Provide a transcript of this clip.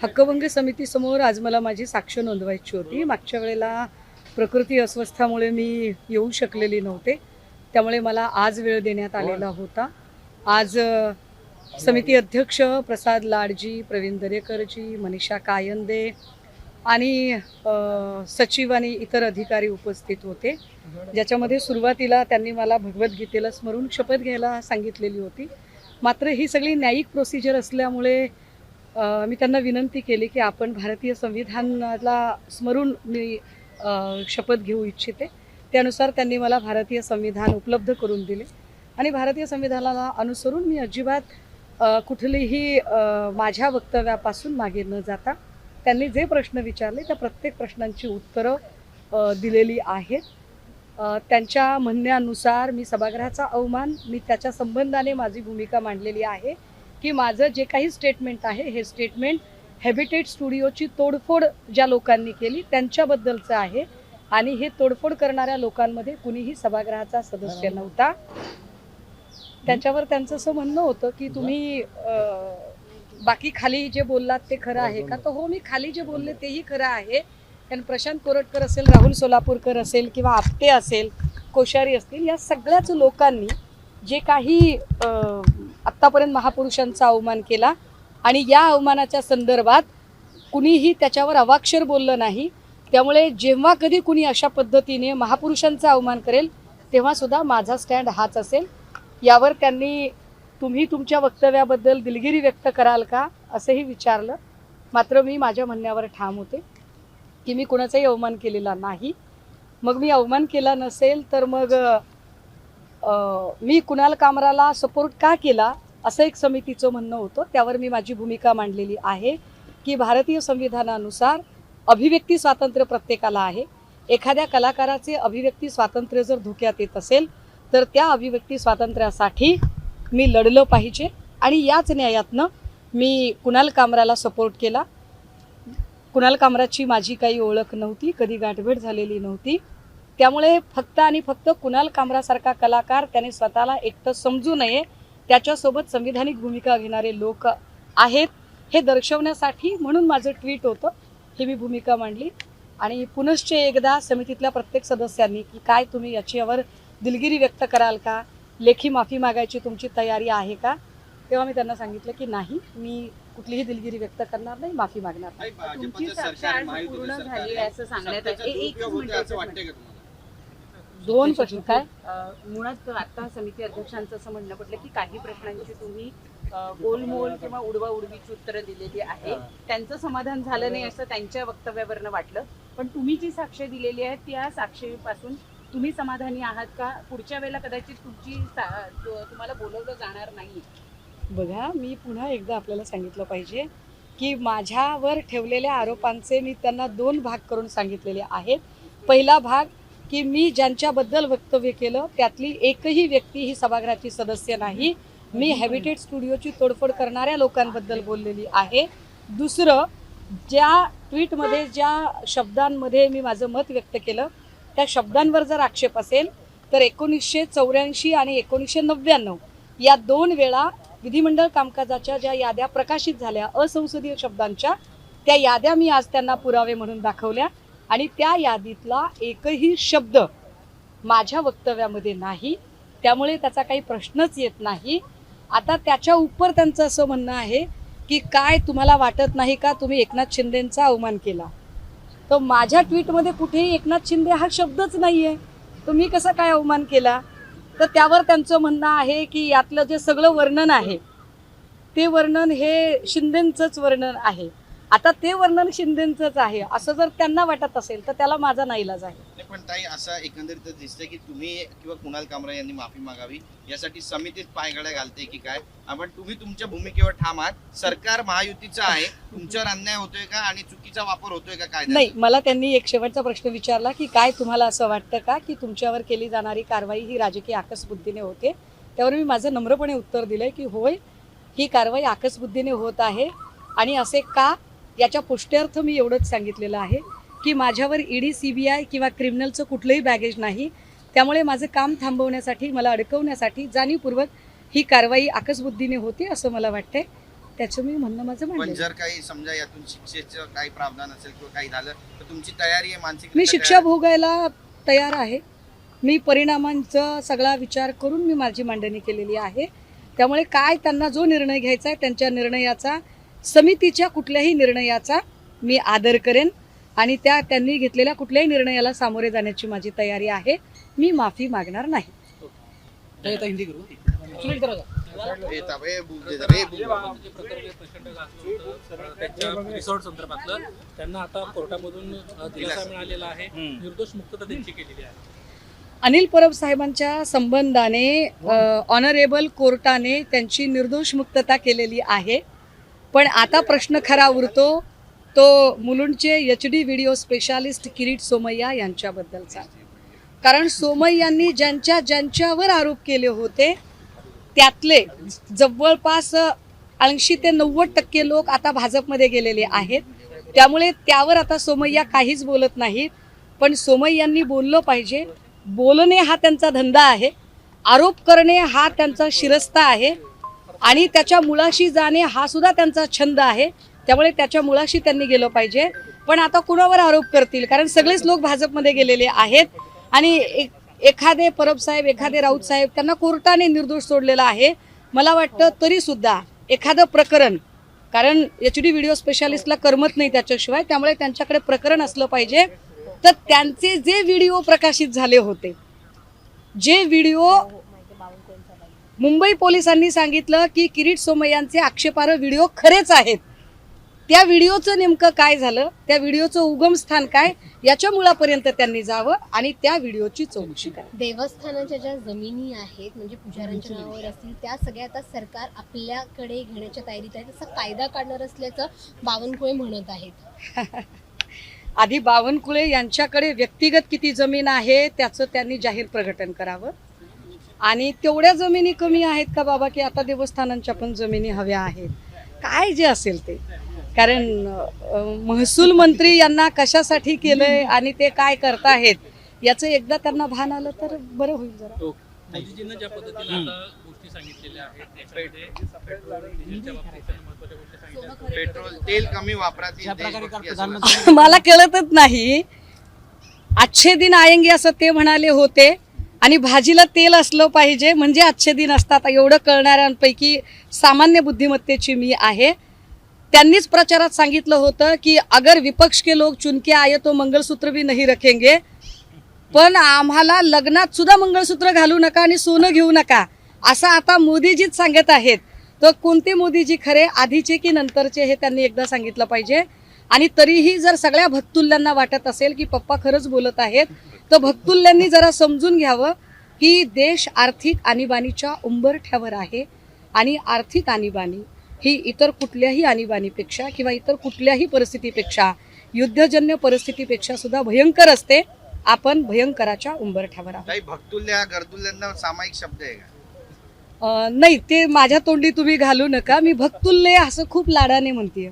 हक्कभंग समितीसमोर आज मला माझी साक्ष नोंदवायची होती. मागच्या वेळेला प्रकृती अस्वस्थामुळे मी येऊ शकलेली नव्हते, त्यामुळे मला आज वेळ देण्यात आलेला होता. आज समिती अध्यक्ष प्रसाद लाडजी, प्रवीण दरेकरजी, मनीषा कायंदे आणि सचिव आणि इतर अधिकारी उपस्थित होते, ज्याच्यामध्ये सुरुवातीला त्यांनी मला भगवद्गीतेला स्मरून शपथ घ्यायला सांगितलेली होती. मात्र ही सगळी न्यायिक प्रोसिजर असल्यामुळे मी त्यांना विनंती केली की आपण भारतीय संविधानाला स्मरून मी शपथ घेऊ इच्छिते. त्यानुसार त्यांनी मला भारतीय संविधान उपलब्ध करून दिले आणि भारतीय संविधानाला अनुसरून मी अजिबात कुठलीही माझ्या वक्तव्यापासून मागे न जाता त्यांनी जे प्रश्न विचारले त्या प्रत्येक प्रश्नांची उत्तरं दिलेली आहेत. त्यांच्या म्हणण्यानुसार मी सभागृहाचा अवमान मी त्याच्या संबंधाने माझी भूमिका मांडलेली आहे की माझं जे काही स्टेटमेंट आहे हे स्टेटमेंट हॅबिटेट स्टुडिओची तोडफोड ज्या लोकांनी केली त्यांच्याबद्दलचं आहे आणि हे तोडफोड करणाऱ्या लोकांमध्ये कुणीही सभागृहाचा सदस्य नव्हता. त्याच्यावर त्यांचं असं म्हणणं होतं की तुम्ही बाकी खाली जे बोललात ते खरं आहे का? तर हो, मी खाली जे बोलले तेही खरं आहे. कारण प्रशांत कोरटकर असेल, राहुल सोलापूरकर असेल किंवा आपटे असेल, कोश्यारी असतील, या सगळ्याच लोकांनी जे काही आत्तापर्यंत महापुरुषांचा अवमान केला आणि या अवमानाच्या संदर्भात कुणीही त्याच्यावर अवाक्षर बोललं नाही. त्यामुळे जेव्हा कधी कुणी अशा पद्धतीने महापुरुषांचा अवमान करेल तेव्हा सुद्धा माझा स्टँड हाच असेल. यावर त्यांनी तुम्ही तुमच्या वक्तव्याबद्दल दिलगिरी व्यक्त कराल का असंही विचारलं. मात्र मी माझ्या म्हणण्यावर ठाम होते की मी कुणाचाही अवमान केलेला नाही. मग मी अवमान केला नसेल तर मग मी कुणाल कामराला सपोर्ट का केला असं एक समितीचं म्हणणं होतं. त्यावर मी माझी भूमिका मांडलेली आहे की भारतीय संविधानानुसार अभिव्यक्ती स्वातंत्र्य प्रत्येकाला आहे. एखाद्या कलाकाराचे अभिव्यक्ती स्वातंत्र्य जर धोक्यात येत असेल तर त्या अभिव्यक्ती स्वातंत्र्यासाठी मी लढलं पाहिजे आणि याच न्यायातनं मी कुणाल कामराला सपोर्ट केला. कुणाल कामराची माझी काही ओळख नव्हती, कधी गाठभेट झालेली नव्हती. त्यामुळे फक्त आणि फक्त कुणाल कामरासारखा कलाकार त्याने स्वतःला एकटं समजू नये, त्याच्यासोबत संविधानिक भूमिका घेणारे लोक आहेत हे दर्शवण्यासाठी म्हणून माझं ट्विट होतं. ही मी भूमिका मांडली आणि पुनश्च एकदा समितीतल्या प्रत्येक सदस्यांनी की काय तुम्ही याच्यावर दिलगिरी व्यक्त कराल का, लेखी माफी मागायची तुमची तयारी आहे का? तेव्हा मी त्यांना सांगितलं की नाही, मी कुठलीही दिलगिरी व्यक्त करणार नाही, माफी मागणार नाही. तुमची साक्ष आज पूर्ण झाली आहे असं सांगण्यात आहे. दोन प्रश्न काय? मुळात आता समिती अध्यक्षांचं असं म्हणणं पडलं की काही प्रश्नांची तुम्ही गोलमोल किंवा उडवा उडवीची उत्तरं दिलेली आहे, त्यांचं समाधान झालं नाही असं त्यांच्या वक्तव्यावरनं वाटलं. पण तुम्ही जी साक्ष दिलेली आहे त्या साक्षीपासून तुम्ही समाधानी आहात का? पुढच्या वेळेला कदाचित तुम्हाला बोलवलं जाणार नाही. बघा, मी पुन्हा एकदा आपल्याला सांगितलं पाहिजे की माझ्यावर ठेवलेल्या आरोपांचे मी त्यांना दोन भाग करून सांगितलेले आहेत. पहिला भाग की मी ज्यांच्याबद्दल वक्तव्य केलं त्यातली एकही व्यक्ती ही सभागृहाची सदस्य नाही. मी हॅबिटेट स्टुडिओची तोडफोड करणाऱ्या लोकांबद्दल बोललेली आहे. दुसरं, ज्या ट्विटमध्ये ज्या शब्दांमध्ये मी माझं मत व्यक्त केलं त्या शब्दांवर जर आक्षेप असेल तर 1984 आणि 1999 या दोन वेळा विधिमंडळ कामकाजाच्या ज्या याद्या प्रकाशित झाल्या असंसदीय शब्दांच्या, त्या याद्या मी आज त्यांना पुरावे म्हणून दाखवल्या आणि त्या यादीतला एकही शब्द माझ्या वक्तव्यामध्ये नाही. त्यामुळे त्याचा काही प्रश्नच येत नाही. आता त्याच्या उपर त्यांचं असं म्हणणं आहे की काय तुम्हाला वाटत नाही का तुम्ही एकनाथ शिंदेंचा अवमान केला? तर माझ्या ट्विटमध्ये कुठेही एकनाथ शिंदे हा शब्दच नाही आहे, तर मी कसा काय अवमान केला? तर त्यावर त्यांचं म्हणणं आहे की यातलं जे सगळं वर्णन आहे ते वर्णन हे शिंदेंचंच वर्णन आहे. आता ते वर्णन शिंदेंचंच आहे असं जर त्यांना वाटत असेल तर त्याला माझा नाईलाज आहे. पण ताई, असं एकंदरीत दिसतंय की तुम्ही किंवा कुणाल कामरा यांनी माफी मागावी यासाठी समितीत पायघड्या घालते की काय? आपण तुम्ही तुमच्या भूमिकेवर ठाम आहात. सरकार महायुतीचं आहे, तुमच्यावर अन्याय होतोय का आणि चुकीचा वापर होतोय का काय? नाही, मला त्यांनी एक शेवटचा प्रश्न विचारला की काय तुम्हाला असं वाटतं का की तुमच्यावर केली जाणारी कारवाई ही राजकीय आकसबुद्धीने होते? त्यावर मी माझं नम्रपणे उत्तर दिलंय की होय, ही कारवाई आकसबुद्धीने होत आहे. आणि असे का याच्या पुष्ट्यर्थ मी एवढंच सांगितलेलं आहे की माझ्यावर ईडी, सीबीआय किंवा क्रिमिनलचं कुठलंही बॅगेज नाही. त्यामुळे माझं काम थांबवण्यासाठी, मला अडकवण्यासाठी जाणीवपूर्वक ही कारवाई आकसबुद्धीने होते असं मला वाटतंय. त्याचं मी म्हणणं माझं पण मांडलं. जर काही समजा यातून शिक्षेचं काही प्रावधान असेल किंवा काही झालं तर तुमची तयारी आहे मानसिक मी शिक्षा भोगायला तयार आहे. मी परिणामांचा सगळा विचार करून मी माझी मांडणी केलेली आहे. त्यामुळे काय त्यांना जो निर्णय घ्यायचा आहे त्यांच्या निर्णयाचा, समितीच्या कुठल्याही निर्णयाचा मी आदर करेन आणि त्यांनी घेतलेल्या कुठल्याही निर्णयाला सामोरे जाण्याची माझी तयारी आहे. मी माफी मागणार नाही. हिंदी करू रिसॉर्ट संदर्भातलं त्यांना आता कोर्टामधून दिलासा मिळालेला आहे, निर्दोष मुक्तता त्यांची केलेली आहे. अनिल परब साहेबांच्या संबंधाने ऑनरेबल कोर्टाने त्यांची निर्दोष मुक्तता केलेली आहे. पण आता प्रश्न खरा उरतो तो मुलुंडचे HD video specialist Kirit Somaiya यांच्याबद्दलचा. कारण सोमय्यांनी ज्यांच्यावर आरोप केले होते त्यातले जवळपास 80 ते 90% लोक आता भाजपमध्ये गेलेले आहेत. त्यामुळे त्यावर आता सोमय्या काहीच बोलत नाहीत. पण सोमय्यांनी बोललं पाहिजे. बोलणे हा त्यांचा धंदा आहे, आरोप करणे हा त्यांचा शिरस्ता आहे आणि त्याच्या मुळाशी जाणे हा सुद्धा त्यांचा छंद आहे. त्यामुळे त्याच्या मुळाशी त्यांनी गेलं पाहिजे. पण आता कुणावर आरोप करतील, कारण सगळेच लोक भाजपमध्ये गेलेले आहेत आणि एखादे परब साहेब, एखादे राऊत साहेब त्यांना कोर्टाने निर्दोष सोडलेला आहे. मला वाटतं तरी सुद्धा एखादं प्रकरण, कारण HD व्हिडिओ स्पेशालिस्टला करमत नाही त्याच्याशिवाय, त्यामुळे त्यांच्याकडे प्रकरण असलं पाहिजे. तर त्यांचे जे व्हिडिओ प्रकाशित झाले होते, जे व्हिडिओ मुंबई पोलिसांनी सांगितलं की किरीट सोमय्यांचे आक्षेपार्ह व्हिडिओ खरेच आहेत, त्या व्हिडिओचं नेमकं काय झालं, त्या व्हिडिओचं उगमस्थान काय, याच्या मुळापर्यंत त्यांनी जावं आणि त्या व्हिडिओची चौकशी करावी. देवस्थानाच्या ज्या जमिनी आहेत म्हणजे पुजाऱ्यांच्या नावावर असतील त्या सगळ्या आता सरकार आपल्याकडे घेण्याच्या तयारीत आहे, तसा कायदा काढणार असल्याचं बावनकुळे म्हणत आहेत. आधी बावनकुळे यांच्याकडे व्यक्तिगत किती जमीन आहे त्याचं त्यांनी जाहीर प्रकटन करावं. आणि तेवढ्या जमिनी कमी आहेत का बाबा की आता देवस्थानांच्या पण जमिनी हव्या आहेत, काय जे असेल ते. कारण महसूल मंत्री यांना कशासाठी केलंय आणि ते काय करताहेत याचं एकदा त्यांना भान आलं तर बरं होईल जरा. मोदीजींना ज्या पद्धतीने आता गोष्टी सांगितलेल्या आहेत त्याच्यामध्ये पेट्रोल डिझेलच्या बाबतीत त्यांनी महत्त्वाच्या गोष्टी सांगितल्या. पेट्रोल तेल कमी वापरातील मला कळतच नाही. अच्छे दिन आएंगे असं ते म्हणाले होते आणि भाजीला तेल असलं पाहिजे म्हणजे अच्छे दिन असतात, एवढं कळणाऱ्यांपैकी सामान्य बुद्धिमत्तेची मी आहे. त्यांनीच प्रचारात सांगितलं होतं की अगर विपक्ष के लोग चुनके आए तो मंगलसूत्र भी नहीं रखेंगे. पण आम्हाला लग्नात सुद्धा मंगळसूत्र घालू नका आणि सोनं घेऊ नका असं आता मोदीजीच सांगत आहेत. तर कोणते मोदीजी खरे, आधीचे की नंतरचे, हे त्यांनी एकदा सांगितलं पाहिजे. आणि तरीही जर सगळ्या भक्तुल्यांना वाटत असेल की पप्पा खरंच बोलत आहेत तर भक्तुल्यांनी जरा समजून घ्यावं की देश आर्थिक आणीबाणीच्या उंबरठ्यावर आहे आणि आर्थिक आणीबाणी ही इतर कुठल्याही आणीबाणीपेक्षा किंवा इतर कुठल्याही परिस्थितीपेक्षा, युद्धजन्य परिस्थितीपेक्षा सुद्धा भयंकर असते. आपण भयंकराच्या उंबरठ्यावर आहोत. काही भक्तुल्या गरदुल्यांना सामायिक शब्द आहे का? नाही, ते माझ्या तोंडी तुम्ही घालू नका. मी भक्तुल्य असं खूप लाडाने म्हणते.